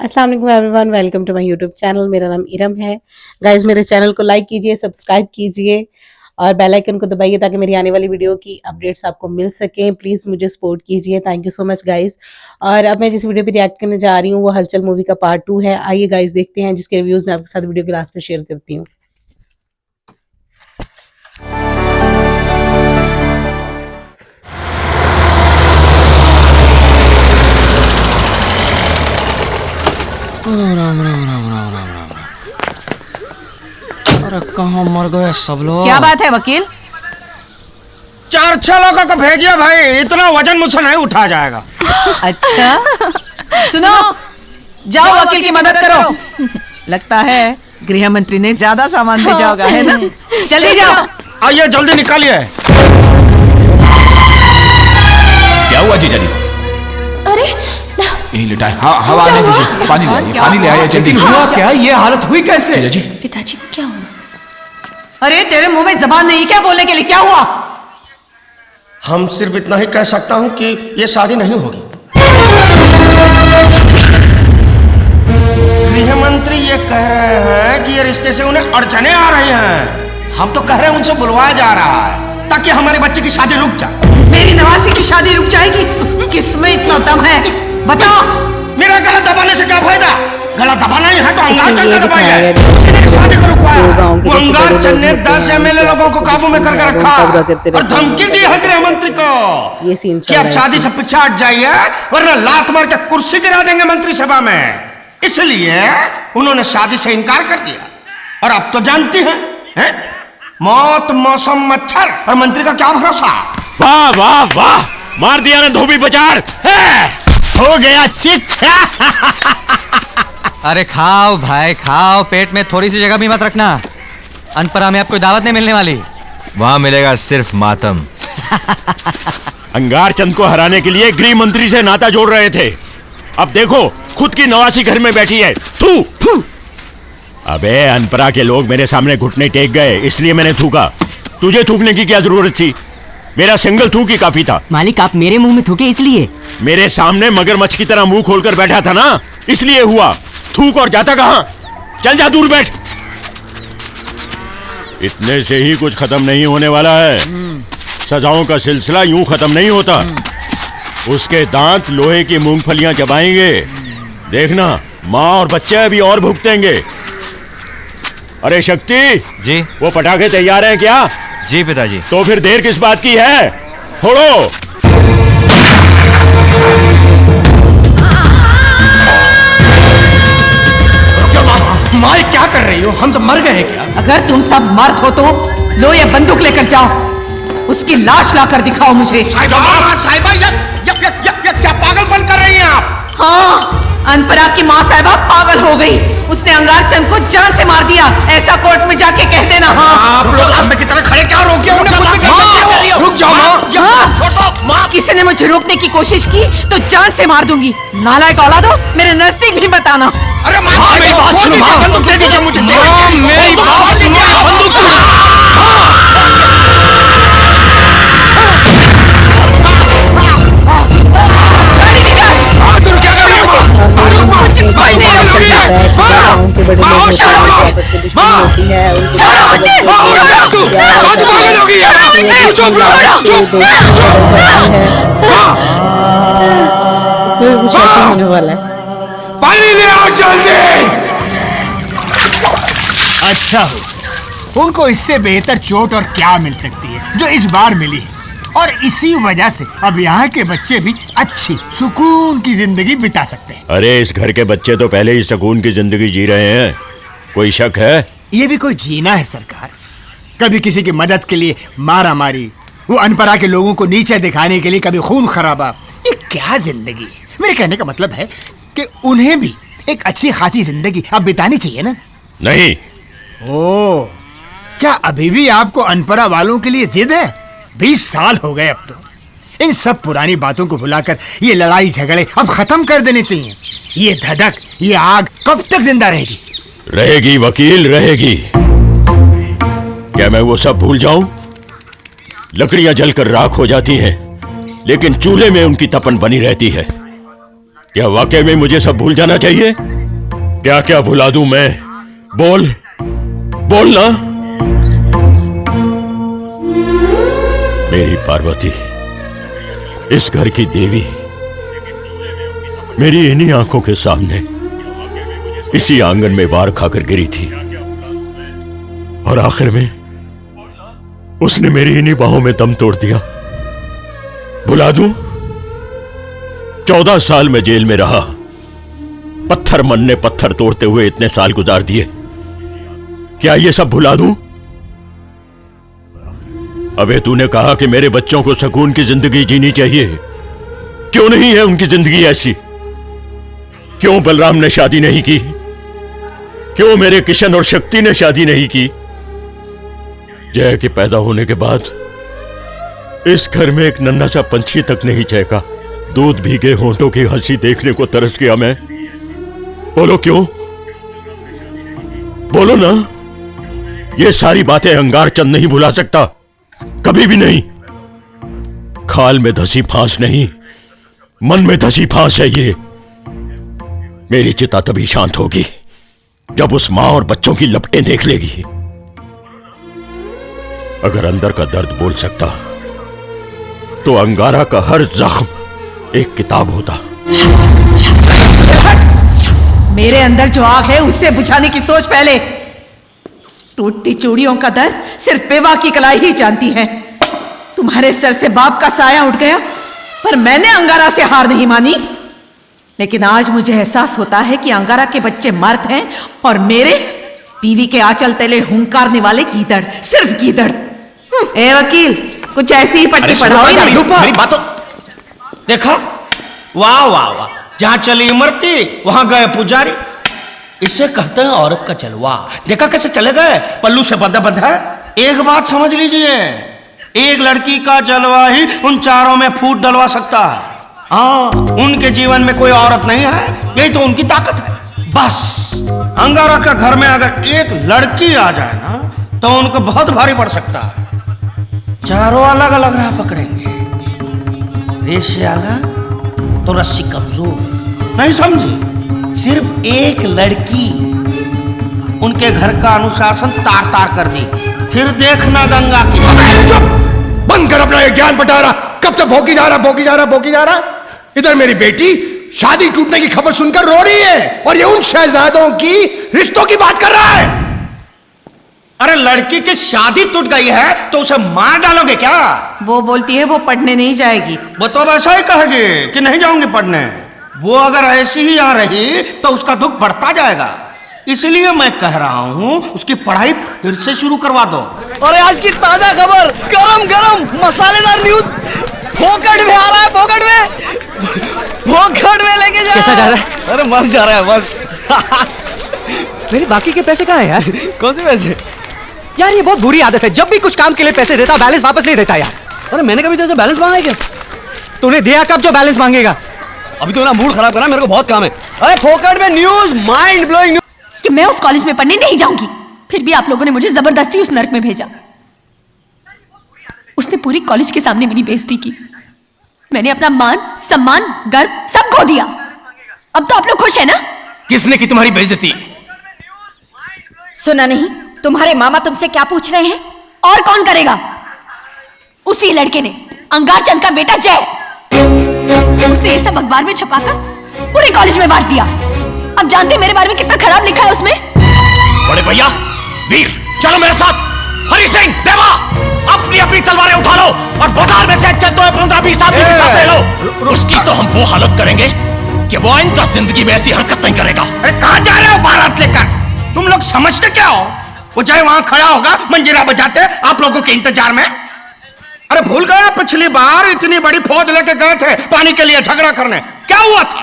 अस्सलाम वालेकुम everyone, welcome to my YouTube channel. मेरा नाम इरम है। गाइस, मेरे चैनल को लाइक कीजिए, सब्सक्राइब कीजिए और बेल आइकन को दबाइए ताकि मेरी आने वाली वीडियो की अपडेट्स आपको मिल सकें। प्लीज़ मुझे सपोर्ट कीजिए। Thank you so much guys. और अब मैं जिस वीडियो पे रिएक्ट करने जा रही हूँ वो हलचल मूवी का पार्ट 2 है। आइए गाइस देखते हैं, जिसके रिव्यूज़ मैं आपके साथ वीडियो के लास्ट में शेयर करती हूँ। राम राम राम राम राम राम राम। अरे कहाँ मर गए सब लोग? क्या बात है वकील? 4-6 लोगों को भेजिए भाई, इतना वजन मुझसे नहीं उठा जाएगा। अच्छा सुनो, जाओ वकील की मदद करो। लगता है गृह मंत्री ने ज्यादा सामान भेजा होगा, है ना? जल्दी जाओ। आइए जल्दी निकालिए। क्या हुआ जीजा जी? अरे यही लिटा है। हाँ, हवा आने दीजिए। पानी ले आइए, पानी ले आइए जल्दी। हुआ क्या? ये हालत हुई कैसे? जीजा जी, पिताजी को क्या हुआ? अरे तेरे मुंह में जबान नहीं क्या बोलने के लिए? क्या हुआ? हम सिर्फ इतना ही कह सकता हूँ कि ये शादी नहीं होगी। गृह मंत्री ये कह रहे हैं कि ये रिश्ते से उन्हें अड़चने आ रही हैं। हम तो कह रहे हैं उनसे बुलवाया जा रहा है ताकि हमारे बच्चे की शादी रुक जाए। मेरी नवासी की शादी रुक जाएगी? किसमें इतना दम है बताओ? मेरा गला दबाने से क्या फायदा? गला दबाना ही है तो अंगार चंद का दबाइए। उसी ने शादी को रुकवाया। वो अंगार चंद ने 10 एमएलए लोगों को काबू में करके रखा और धमकी दी है गृह मंत्री को कि अब शादी से पीछे हट जाइए वरना लात मार के कुर्सी गिरा देंगे मंत्रिसभा में। इसलिए उन्होंने शादी से इनकार कर दिया। और अब तो जानती हैं, मौत मौसम मच्छर और मंत्री का क्या भरोसा। वाह वाह वाह, मार दिया ना धोबी बचाड़। हो गया चित। अरे खाओ भाई खाओ, पेट में थोड़ी सी जगह भी मत रखना। अनपरा में आपको दावत नहीं मिलने वाली। वहाँ मिलेगा सिर्फ मातम। अंगार चंद को हराने के लिए गृह मंत्री से नाता जोड़ रहे थे। अब देखो खुद की नवासी घर में बैठी है। थू थू। अबे अनपरा के लोग मेरे सामने घुटने टेक गए इसलिए मैंने थूका। तुझे थूकने की क्या जरूरत थी? मेरा सिंगल थूक ही काफी था। मालिक आप मेरे मुंह में थूके इसलिए? मेरे सामने मगरमच्छ की तरह मुंह खोलकर बैठा था ना, इसलिए हुआ। थूक और जाता कहां? चल जा दूर बैठ। इतने से ही कुछ खत्म नहीं होने वाला है। सजाओं का सिलसिला यूं खत्म नहीं होता। उसके दांत लोहे की मूंगफलियां चबाएंगे। देखना माँ और बच्चे अभी और भुगतेंगे। अरे शक्ति जी वो पटाखे तैयार हैं क्या? जी पिताजी। तो फिर देर किस बात की है? फोड़ो। माँ क्या कर रही हो? हम सब मर गए क्या? अगर तुम सब मर्द हो तो लो ये बंदूक लेकर जाओ। उसकी लाश लाकर दिखाओ मुझे। साहिबा ये क्या पागलपन कर रही हैं आप? हाँ, अनपरा की माँ साहिबा पागल हो गई। उसने अंगार चंद को जान से मार दिया। ऐसा कोर्ट में जाके कह देना। हाँ, आप लोग अम्बे की तरह खड़े क्या रोके? उन्हें कुछ भी कह सकते हो। रुक जाओ हाँ, किसी ने मुझे रोकने की कोशिश की तो जान से मार दूंगी। नालायक औलादो, मेरे नजदीक भी मत आना। अरे माँ मेरी बात सुनो। बंदूक दे दीजिए मुझे। मेरी बात सुनो। बंदूक होने वाला है। पानी ले आओ जल्दी। अच्छा, उनको इससे बेहतर चोट और क्या मिल सकती है जो इस बार मिली है। और इसी वजह से अब यहाँ के बच्चे भी अच्छी सुकून की जिंदगी बिता सकते हैं। अरे इस घर के बच्चे तो पहले ही सुकून की जिंदगी जी रहे हैं। कोई शक है? ये भी कोई जीना है सरकार। कभी किसी की मदद के लिए मारा मारी, वो अनपरा के लोगों को नीचे दिखाने के लिए कभी खून खराबा। ये क्या जिंदगी है? मेरे कहने का मतलब है कि उन्हें भी एक अच्छी खासी जिंदगी अब बितानी चाहिए ना। नहीं। ओ, क्या अभी भी आपको अनपरा वालों के लिए जिद है? 20 साल हो गए अब तो। इन सब पुरानी बातों को भुलाकर ये लड़ाई झगड़े अब खत्म कर देने चाहिए। ये धधक, ये आग कब तक जिंदा रहेगी? रहेगी वकील, रहेगी। क्या मैं वो सब भूल जाऊं? लकड़ियां जलकर राख हो जाती हैं, लेकिन चूल्हे में उनकी तपन बनी रहती है। क्या वाकई में मुझे सब भूल जाना चाहिए? क्या क्या भुला दूं मैं? बोल बोल ना। मेरी पार्वती, इस घर की देवी, मेरी इन्हीं आंखों के सामने इसी आंगन में वार खाकर गिरी थी और आखिर में उसने मेरी इन्हीं बाहों में दम तोड़ दिया। भुला दूं? 14 साल में जेल में रहा, पत्थर मन ने पत्थर तोड़ते हुए इतने साल गुजार दिए। क्या ये सब भुला दूं? अबे तूने कहा कि मेरे बच्चों को सुकून की जिंदगी जीनी चाहिए, क्यों नहीं है उनकी जिंदगी ऐसी? क्यों बलराम ने शादी नहीं की? क्यों मेरे किशन और शक्ति ने शादी नहीं की? जय के पैदा होने के बाद इस घर में एक नन्हा सा पंछी तक नहीं चहका। दूध भीगे होंठों की हंसी देखने को तरस गया मैं। बोलो क्यों? बोलो ना। ये सारी बातें अंगार चंद नहीं भुला सकता, कभी भी नहीं। खाल में धसी फांस नहीं, मन में धसी फांस है ये। मेरी चिता तभी शांत होगी जब उस मां और बच्चों की लपटें देख लेगी। अगर अंदर का दर्द बोल सकता तो अंगारा का हर जख्म एक किताब होता। मेरे अंदर जो आग है उससे बुझाने की सोच पहले। टूटती चूड़ियों का दर्द सिर्फ बेवा की कलाई ही जानती है। तुम्हारे सर से बाप का साया उठ गया, पर मैंने अंगारा से हार नहीं मानी। लेकिन आज मुझे एहसास होता है कि अंगारा के बच्चे मर्द हैं और मेरे बीवी के आंचल तले हुंकारने वाले गीदड़, सिर्फ गीदड़। ए वकील, कुछ ऐसी ही पट्टी पढ़ाओ। मेरी बात तो देखा। वाह वाह वाह, जहां चली इमरती वहां गए पुजारी। इसे कहते हैं औरत का जलवा। देखा कैसे चले गए, पल्लू से बंधा बंधा। एक बात समझ लीजिए, एक लड़की का जलवा ही उन चारों में फूट डलवा सकता है। हाँ, उनके जीवन में कोई औरत नहीं है, यही तो उनकी ताकत है। बस अंगारा का घर में अगर एक लड़की आ जाए ना तो उनको बहुत भारी पड़ सकता है। चारों अलग अलग राह पकड़ेंगे। रेशे अलग तो रस्सी कमजोर। नहीं समझी? सिर्फ एक लड़की उनके घर का अनुशासन तार तार कर दी, फिर देखना दंगा की। चुप! बंद कर अपना ये ज्ञान बटारा। कब तक भौंकी जा रहा, भौंकी जा रहा, भौंकी जा रहा? इधर मेरी बेटी शादी टूटने की खबर सुनकर रो रही है और ये उन शहजादों की रिश्तों की बात कर रहा है। अरे लड़की की शादी टूट गई है तो उसे मार डालोगे क्या? वो बोलती है वो पढ़ने नहीं जाएगी। वो तो अब ऐसा ही कहेगी कि नहीं जाऊंगी पढ़ने। वो अगर ऐसी ही आ रही तो उसका दुख बढ़ता जाएगा। इसलिए मैं कह रहा हूँ उसकी पढ़ाई फिर से शुरू करवा दो। अरे आज की ताजा खबर, गरम गरम मसालेदार न्यूज। फोकट में आ रहा है, फोकट में लेके जा। कैसा जा रहा है? अरे मस्त जा रहा है, मस्त। मेरे बाकी के पैसे कहाँ हैं यार? कौन से पैसे? यार ये बहुत बुरी आदत है, जब भी कुछ काम के लिए पैसे देता बैलेंस वापस नहीं देता यार। अरे मैंने कभी तुझसे बैलेंस मांगा है क्या? तूने दिया कब जो बैलेंस मांगेगा? अभी तो ना मूड खराब करना, मेरे को बहुत काम है। अरे फोकट में न्यूज, माइंड ब्लोइंग न्यूज। कि मैं उस कॉलेज में पढ़ने नहीं जाऊंगी, फिर भी आप लोगों ने मुझे जबरदस्ती उस नर्क में भेजा। उसने पूरी कॉलेज के सामने मेरी बेइज्जती की। मैंने अपना मान, सम्मान, गर्व सब खो दिया। अब तो आप लोग खुश है ना? किसने की तुम्हारी बेइज्जती? सुना नहीं? तुम्हारे मामा तुमसे क्या पूछ रहे हैं? और कौन करेगा? उसी लड़के ने, अंगार चंद का बेटा जय। उसने ये सब अखबार में छपाकर पूरे कॉलेज में बांट दिया। अब जानते हैं मेरे बारे में कितना खराब लिखा है उसमें? बड़े भैया, वीर, चलो मेरे साथ। हरि सिंह, देवा, अपनी अपनी तलवारें उठा लो और बाजार में से चलते हुए 15-20 आदमी के साथ ले लो। उसकी तो हम वो हालत करेंगे कि वो आइंदा जिंदगी में ऐसी हरकत नहीं करेगा। अरे कहाँ जा रहे हो बारात लेकर? तुम लोग समझते क्या हो? वो जय वहां खड़ा होगा मंजीरा बजाते आप लोगों के इंतजार में। अरे भूल गया पिछली बार इतनी बड़ी फौज लेके गए थे पानी के लिए झगड़ा करने, क्या हुआ था?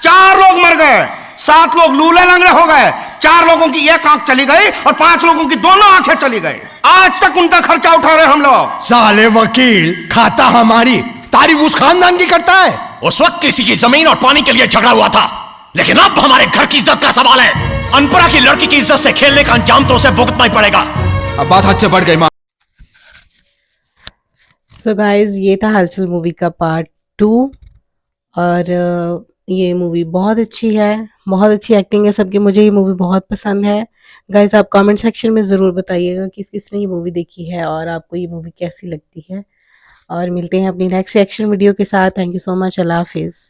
4 लोग मर गए, 7 लोग लूले लंगड़े हो गए, 4 लोगों की एक आंख चली गई और 5 लोगों की दोनों आंखें चली गई। आज तक उनका खर्चा उठा रहे हम लोग। साले वकील, खाता हमारी तारीफ उस खानदान की करता है। उस वक्त किसी की जमीन और पानी के लिए झगड़ा हुआ था, लेकिन अब हमारे घर की इज्जत का सवाल है। अनपरा की लड़की की इज्जत से खेलने का अंजाम तो उसे भुगतना ही पड़ेगा। अब बात हद से बढ़ गई माँ। सो गाइज, ये था हलचल मूवी का पार्ट 2 और ये मूवी बहुत अच्छी है, बहुत अच्छी एक्टिंग है सबकी, मुझे ये मूवी बहुत पसंद है। गाइस आप कमेंट सेक्शन में ज़रूर बताइएगा किस किसने ये मूवी देखी है और आपको ये मूवी कैसी लगती है। और मिलते हैं अपनी नेक्स्ट रिएक्शन वीडियो के साथ। Thank you so much. अल्लाह हाफिज़।